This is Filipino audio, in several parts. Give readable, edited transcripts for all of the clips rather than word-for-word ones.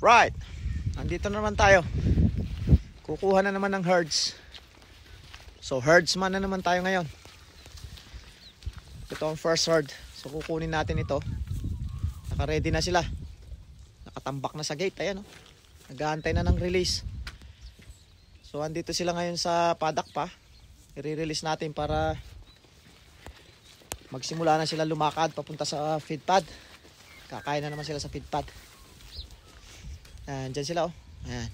Right, nandito na naman tayo. Kukuha na naman ng herds. So herdsman na naman tayo ngayon. Ito ang first herd. So kukunin natin ito. Naka-ready na sila. Nakatambak na sa gate. Ayan, oh. Nag-aantay na ng release. So andito sila ngayon sa paddock pa. I-release natin para magsimula na sila lumakad papunta sa feed pad. Kakain na naman sila sa feed pad. Ayan, dyan sila, oh. Ayan.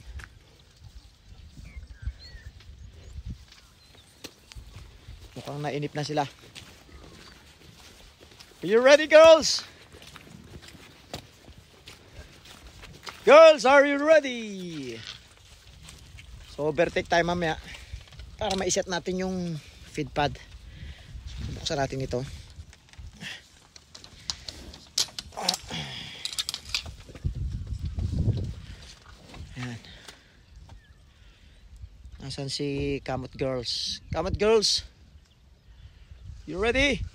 Mukhang nainip na sila. Are you ready, girls? Girls, are you ready? So overtake tayo mamaya para maiset natin yung feed pad. Buksan natin ito. Ayan. Nasaan si Kamot Girls? Kamot Girls, you ready?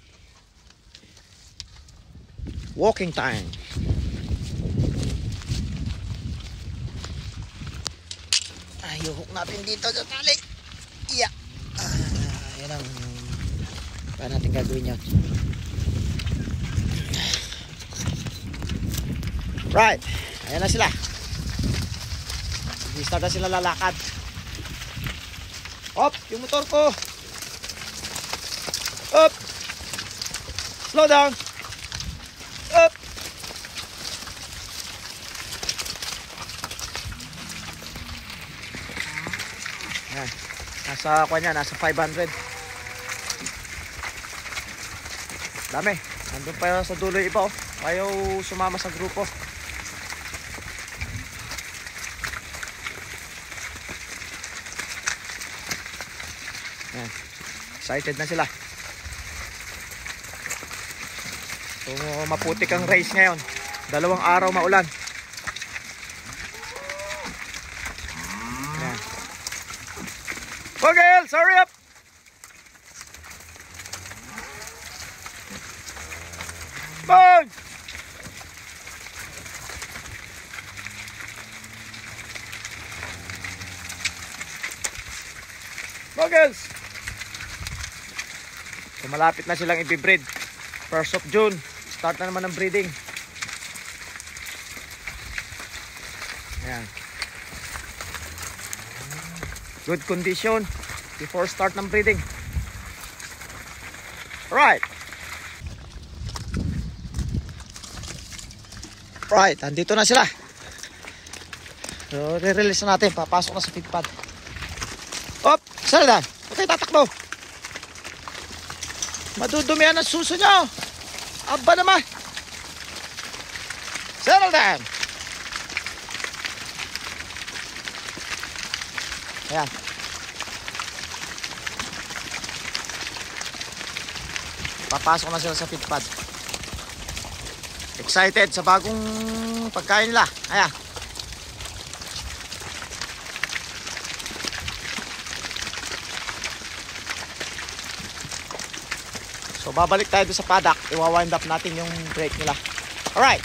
Walking time. Ayuhok natin dito sa tali. Yeah. Yan ang paano natin gagawin yan. Right. Ayan na sila. Start na sila lalakad. Op, yung motor ko. Up. Slow down. Up. Ayan. Nasa kuha niya, nasa 500. Dami. Nandun pa sa dulo yung iba, oh. Ayaw sumama sa grupo. Ayan. Excited na sila. So maputik ang race ngayon. 2 araw maulan. Ayan. Go girls, hurry up! Bang! Go girls! So malapit na silang i-breed. 1st of June, start na naman ng breeding. Ayan. Good condition before start ng breeding. Right. Right, andito na sila. So re-release na natin, papasok na sa feed pad. Op, saan na? Okay, tatakbo. Madudumihan ang suso nyo. Aba naman. Settle down. Ayan. Papasok na sila sa feed pad. Excited sa bagong pagkain nila. Ayan. So babalik tayo sa paddock. Iwa-wind up natin yung brake nila. Alright.